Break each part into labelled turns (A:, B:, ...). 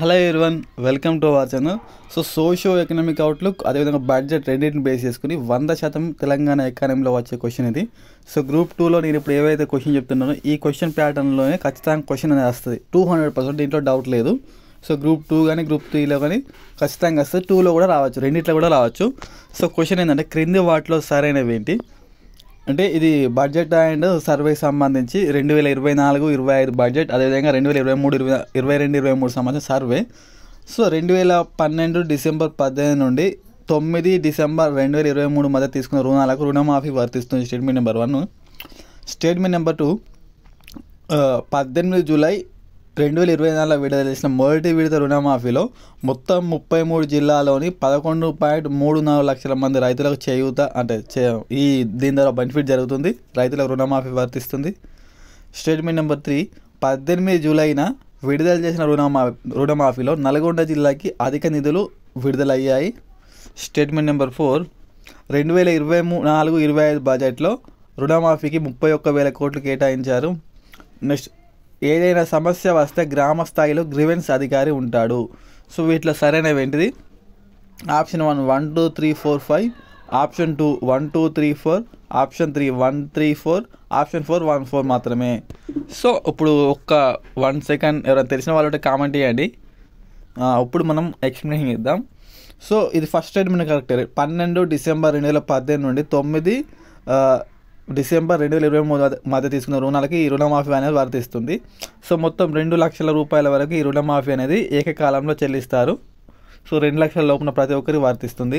A: Hello everyone, welcome to our channel. Socio economic outlook అదేవిధంగా budget రెండింటిని base చేసుకుని 100% తెలంగాణ ఎకానమీలో వచ్చే క్వశ్చన్ ఇది. గ్రూప్ 2లో నేను ఇప్పుడు ఏవైతే క్వశ్చన్ చెప్తున్నానో ఈ క్వశ్చన్ ప్యాటర్న్లోనే ఖచ్చితంగా క్వశ్చన్ అనేది వస్తుంది 200%, దీంట్లో డౌట్ లేదు. గ్రూప్ 2 కానీ గ్రూప్ 3లో కానీ ఖచ్చితంగా వస్తుంది. 2లో కూడా రావచ్చు, రెండిట్లో కూడా రావచ్చు. క్వశ్చన్ ఏంటంటే, క్రింది వాటిలో సరైనవి ఏంటి అంటే, ఇది బడ్జెట్ అండ్ సర్వేకి సంబంధించి 2024-25 బడ్జెట్, అదేవిధంగా 2023-22-23 సంబంధించిన సర్వే. 2012 డిసెంబర్ 18 నుండి 9 డిసెంబర్ 2023 మధ్య తీసుకున్న రుణాలకు రుణమాఫీ వర్తిస్తుంది. Statement number 1. Statement number 2, 18 July 2024 విడుదల చేసిన మొదటి విడత రుణమాఫీలో మొత్తం 33 జిల్లాలోని 11.34 లక్షల మంది రైతులకు చేయూత అంటే దీని ద్వారా బెనిఫిట్ జరుగుతుంది, రైతులకు రుణమాఫీ వర్తిస్తుంది. స్టేట్మెంట్ నెంబర్ 3, 18 జూలైన విడుదల చేసిన రుణమాఫీలో నల్గొండ జిల్లాకి అధిక నిధులు విడుదలయ్యాయి. స్టేట్మెంట్ నెంబర్ 4, 2024-25 బడ్జెట్లో రుణమాఫీకి 31,000 కోట్లు కేటాయించారు. నెక్స్ట్, ఏదైనా సమస్య వస్తే గ్రామ స్థాయిలో గ్రీవెన్స్ అధికారి ఉంటాడు. వీటిలో సరైనవి ఏంటిది? ఆప్షన్ 1 1 2 3 4 5, ఆప్షన్ 2 1 2 3 4, ఆప్షన్ 3 1 3 4, ఆప్షన్ 4 1 4 మాత్రమే. ఇప్పుడు ఒక్క 1 సెకండ్ ఎవరైనా తెలిసిన వాళ్ళంటే కామెంట్ చేయండి. ఇప్పుడు మనం ఎక్స్ప్లెయిన్ చేద్దాం. ఇది ఫస్ట్ స్టేట్మెంట్ కరెక్ట్. 12 డిసెంబర్ 2018 నుండి 9 డిసెంబర్ 2023 మధ్య తీసుకున్న రుణాలకి ఈ రుణమాఫీ అనేది వర్తిస్తుంది. మొత్తం 2 లక్షల రూపాయల వరకు ఈ రుణమాఫీ అనేది ఏకకాలంలో చెల్లిస్తారు. 2 లక్షల లోపున ప్రతి ఒక్కరికి వర్తిస్తుంది.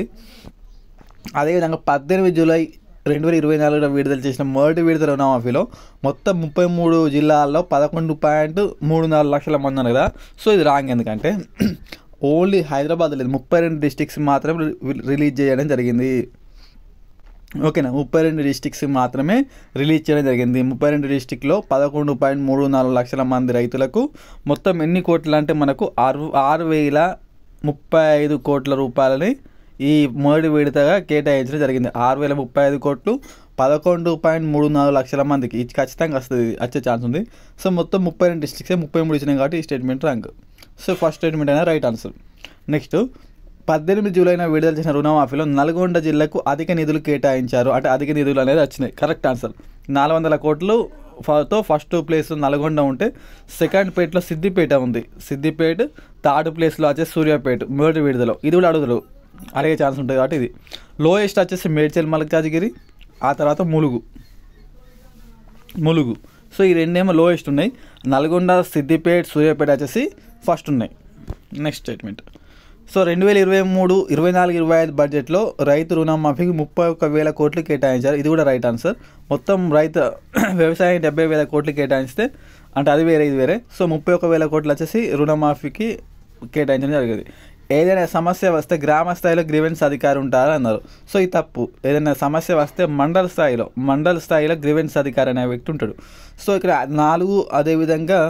A: అదేవిధంగా 18 జూలై 2024 విడుదల చేసిన మొదటి విడత రుణమాఫీలో మొత్తం 33 జిల్లాల్లో 11.34 లక్షల మంది ఉన్నారు కదా. ఇది రాంగ్. ఎందుకంటే ఓన్లీ హైదరాబాద్ లేదు, 32 డిస్ట్రిక్ట్స్ మాత్రమే రిలీజ్ చేయడం జరిగింది. ఓకేనా, 32 డిస్ట్రిక్ట్స్ మాత్రమే రిలీజ్ చేయడం జరిగింది. 32 డిస్ట్రిక్ట్లో 11.34 లక్షల మంది రైతులకు మొత్తం ఎన్ని కోట్లు అంటే మనకు 6,035 కోట్ల రూపాయలని ఈ మొదటి విడతగా కేటాయించడం జరిగింది. 6,035 కోట్లు 11.34 లక్షల మందికి ఇది ఖచ్చితంగా వస్తుంది, వచ్చే ఛాన్స్ ఉంది. మొత్తం 32 డిస్ట్రిక్ట్సే 33 ఇచ్చినాయి కాబట్టి ఈ స్టేట్మెంట్ రాంగ్. ఫస్ట్ స్టేట్మెంట్ అనేది రైట్ ఆన్సర్. నెక్స్ట్, 18 జూలైన విడుదల చేసిన రుణమాఫీలో నల్గొండ జిల్లాకు అధిక నిధులు కేటాయించారు అంటే అధిక నిధులు అనేది వచ్చినాయి. Correct answer. 400 కోట్లతో ఫస్ట్ ప్లేస్ నల్గొండ ఉంటే సెకండ్ ప్లేస్లో సిద్దిపేట ఉంది. సిద్దిపేట థర్డ్ ప్లేస్లో వచ్చేసి సూర్యాపేట మొదటి విడుదల. ఇది కూడా అడిగే ఛాన్స్ ఉంటుంది కాబట్టి ఇది. లోయెస్ట్ వచ్చేసి మేడ్చల్ మల్కాజ్గిరి, ఆ తర్వాత ములుగు. ఈ రెండేమో లోయెస్ట్ ఉన్నాయి. నల్గొండ, సిద్దిపేట, సూర్యాపేట వచ్చేసి ఫస్ట్ ఉన్నాయి. Next statement. 2023-24-25 బడ్జెట్లో రైతు రుణమాఫీకి 31,000 కోట్లు కేటాయించారు. ఇది కూడా రైట్ ఆన్సర్. మొత్తం వ్యవసాయం 70,000 కోట్లు కేటాయిస్తే అంటే అది వేరే ఇది వేరే. 31,000 కోట్లు వచ్చేసి రుణమాఫీకి కేటాయించడం జరిగింది. ఏదైనా సమస్య వస్తే గ్రామ స్థాయిలో గ్రీవెన్స్ అధికారి ఉంటారు అన్నారు. ఇది తప్పు. ఏదైనా సమస్య వస్తే మండల స్థాయిలో గ్రీవెన్స్ అధికారి అనే వ్యక్తి ఉంటాడు. ఇక్కడ 4 అదేవిధంగా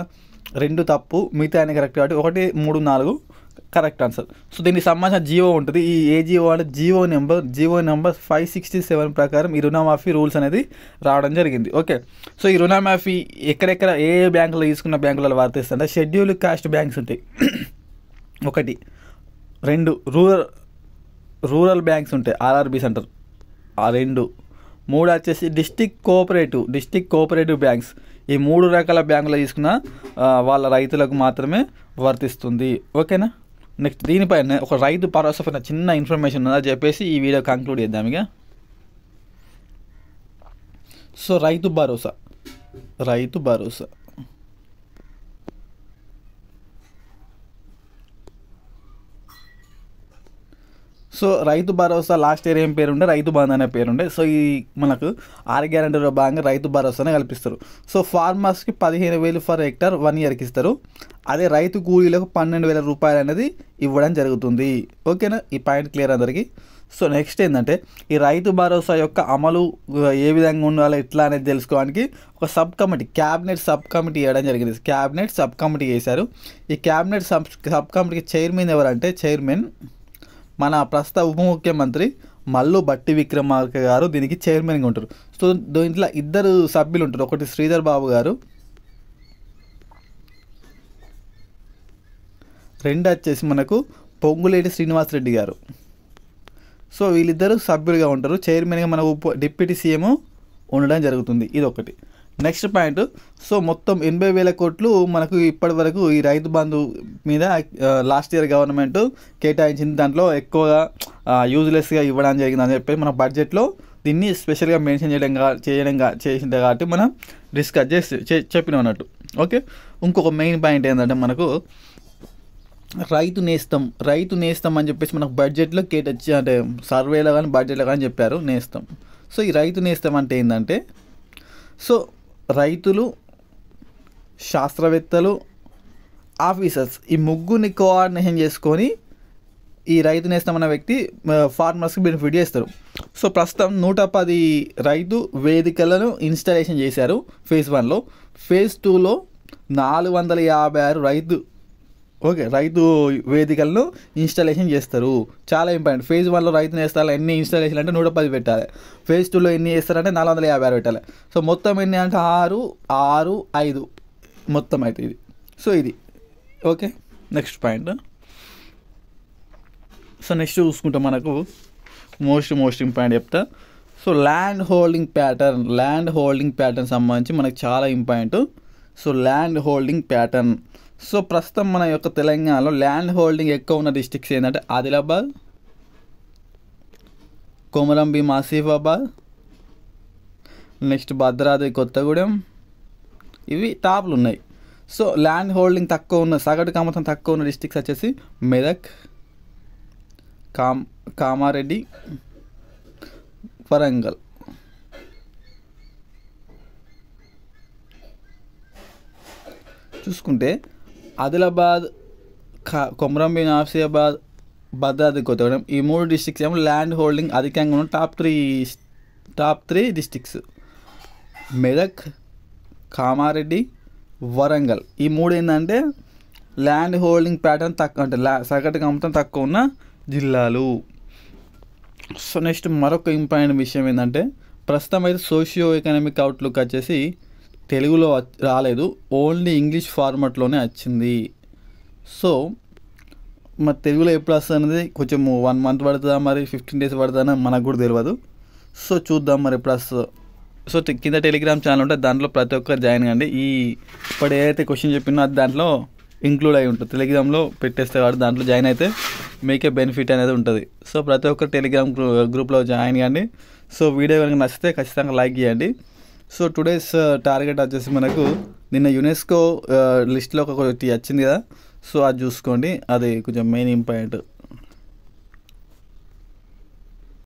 A: 2 తప్పు, మిగతా అన్ని కరెక్ట్ కాబట్టి 1 3 4 కరెక్ట్ ఆన్సర్. దీనికి సంబంధించిన జియో ఉంటుంది. ఈ ఏ జియో అంటే జియో నెంబర్ 567 ప్రకారం ఈ రుణమాఫీ రూల్స్ అనేది రావడం జరిగింది. ఓకే, ఈ రుణమాఫీ ఎక్కడెక్కడ ఏ బ్యాంకులో తీసుకున్న బ్యాంకులలో వర్తిస్తుంటే షెడ్యూల్ కాస్ట్ బ్యాంక్స్ ఉంటాయి 1, 2 రూరల్ బ్యాంక్స్ ఉంటాయి ఆర్ఆర్బీస్ అంటారు 2, 3 వచ్చేసి డిస్టిక్ కోఆపరేటివ్ బ్యాంక్స్. ఈ 3 రకాల బ్యాంకులు తీసుకున్న వాళ్ళ రైతులకు మాత్రమే వర్తిస్తుంది. ఓకేనా. నెక్స్ట్, దీనిపైన ఒక రైతు భరోసా పైన చిన్న ఇన్ఫర్మేషన్ ఉందని చెప్పేసి ఈ వీడియో కంక్లూడ్ చేద్దాం ఇక. రైతు భరోసా రైతు భరోసా లాస్ట్ ఇయర్ ఏం పేరుండే, రైతు బంధు అనే పేరుండే. ఈ మనకు 6 గ్యారెంటీలో భాగంగా రైతు భరోసానే కల్పిస్తారు. ఫార్మర్స్కి 15,000 ఫర్ హెక్టార్ 1 ఇయర్కి ఇస్తారు. అదే రైతు కూలీలకు 12,000 రూపాయలు అనేది ఇవ్వడం జరుగుతుంది. ఓకేనా, ఈ పాయింట్ క్లియర్ అందరికీ. నెక్స్ట్ ఏంటంటే, ఈ రైతు భరోసా యొక్క అమలు ఏ విధంగా ఉండాలో ఎట్లా అనేది తెలుసుకోవడానికి ఒక క్యాబినెట్ సబ్ కమిటీ వేయడం జరిగింది. క్యాబినెట్ సబ్ కమిటీ వేశారు. ఈ క్యాబినెట్ సబ్ కమిటీకి చైర్మన్ ఎవరంటే మన ప్రస్తుత ఉప ముఖ్యమంత్రి మల్లు బట్టి విక్రమార్క గారు దీనికి చైర్మన్గా ఉంటారు. దీంట్లో 2 సభ్యులు ఉంటారు. ఒకటి శ్రీధర్ బాబు గారు, రెండు వచ్చేసి మనకు పొంగులేటి శ్రీనివాసరెడ్డి గారు. సో వీళ్ళిద్దరు సభ్యులుగా ఉంటారు. చైర్మన్గా మన డిప్యూటీ సీఎం ఉండడం జరుగుతుంది. ఇది ఒకటి. నెక్స్ట్ పాయింట్, సో మొత్తం 80,000 కోట్లు మనకు ఇప్పటి వరకు ఈ రైతు బంధు మీద లాస్ట్ ఇయర్ గవర్నమెంట్ కేటాయించింది. దాంట్లో ఎక్కువగా యూజ్లెస్గా ఇవ్వడం జరిగిందని చెప్పి మన బడ్జెట్లో దీన్ని స్పెషల్గా మెన్షన్ చేసింది కాబట్టి మనం డిస్కస్ చెప్పినాం అన్నట్టు. ఓకే. ఇంకొక మెయిన్ పాయింట్ ఏంటంటే మనకు రైతు నేస్తం అని చెప్పేసి మనకు బడ్జెట్లో అంటే సర్వేలో కానీ బడ్జెట్లో కానీ చెప్పారు నేస్తం. సో ఈ రైతు నేస్తం అంటే ఏంటంటే, సో రైతులు, శాస్త్రవేత్తలు, ఆఫీసర్స్ ఈ ముగ్గురిని కోఆర్డినేషన్ చేసుకొని ఈ రైతు నేస్తం అన్న వ్యక్తి ఫార్మర్స్కి బెనిఫిట్ చేస్తారు. సో ప్రస్తుతం 110 రైతు వేదికలను ఇన్స్టాలేషన్ చేశారు ఫేజ్ 1లో. ఫేజ్ 2లో 456 రైతు వేదికలను ఇన్స్టాలేషన్ చేస్తారు. చాలా ఇంపార్టెంట్. ఫేజ్ 1లో రైతు నేస్తాలు ఎన్ని ఇన్స్టాలేషన్ అంటే 110 పెట్టాలి. ఫేజ్ 2లో ఎన్ని చేస్తారంటే 456 పెట్టాలి. సో మొత్తం ఎన్ని అంటే 5 మొత్తం అయితే ఇది. సో ఇది okay. Next point. So next చూసుకుంటే మనకు మోస్ట్ ఇంపార్టెంట్ చెప్తా. సో ల్యాండ్ హోల్డింగ్ ప్యాటర్న్ సంబంధించి మనకు చాలా important. So land holding pattern. So ప్రస్తుతం మన యొక్క తెలంగాణలో ల్యాండ్ హోల్డింగ్ ఎక్కువ ఉన్న డిస్ట్రిక్ట్స్ ఏంటంటే ఆదిలాబాద్, కొమరంభీం ఆసిఫాబాద్, నెక్స్ట్ భద్రాద్రి కొత్తగూడెం, ఇవి టాప్లు ఉన్నాయి. సో ల్యాండ్ హోల్డింగ్ తక్కువ ఉన్న, సగటు కమతం తక్కువ ఉన్న డిస్ట్రిక్ట్స్ వచ్చేసి మెదక్, కామారెడ్డి, వరంగల్. చూసుకుంటే ఆదిలాబాద్, కొమరంభీం ఆసిఫాబాద్, భద్రాద్రి కొత్తగూడెం ఈ 3 డిస్ట్రిక్ట్స్ ఏమో ల్యాండ్ హోల్డింగ్ అధికంగా ఉన్న top three districts. Medak, Kamareddy, Warangal ఈ 3 ఏంటంటే ల్యాండ్ హోల్డింగ్ ప్యాటర్న్ తక్కువ, అంటే సగటు కమతం తక్కువ ఉన్న జిల్లాలు. సో నెక్స్ట్ మరొక ఇంపార్టెంట్ విషయం ఏంటంటే ప్రస్తుతం అయితే సోషియో ఎకనామిక్ అవుట్లుక్ వచ్చేసి తెలుగులో రాలేదు, ఓన్లీ ఇంగ్లీష్ ఫార్మాట్లోనే వచ్చింది. సో మరి తెలుగులో ఎప్పుడు వస్తుంది అనేది కొంచెం 1 మంత్ పడుతుందా, మరి 15 days పడుతుందా మనకు కూడా తెలియదు. సో చూద్దాం మరి ఎప్పుడు వస్తుందో. సో కింద టెలిగ్రామ్ ఛానల్ ఉంటే దాంట్లో ప్రతి ఒక్కరు జాయిన్ కండి. ఇప్పుడు ఏదైతే క్వశ్చన్ చెప్పినో అది దాంట్లో ఇంక్లూడ్ అయి ఉంటుంది. టెలిగ్రామ్లో పెట్టేస్తే వాడు దాంట్లో జాయిన్ అయితే మీకే బెనిఫిట్ అనేది ఉంటుంది. సో ప్రతి ఒక్కరు టెలిగ్రామ్ గ్రూప్లో జాయిన్ కండి. సో వీడియో కనుక నచ్చితే ఖచ్చితంగా లైక్ చేయండి. సో టుడేస్ టార్గెట్ వచ్చేసి మనకు నిన్న యునెస్కో లిస్ట్లో ఒకటి వచ్చింది కదా, సో అది చూసుకోండి, అది కొంచెం మెయిన్ ఇంపార్టెంట్.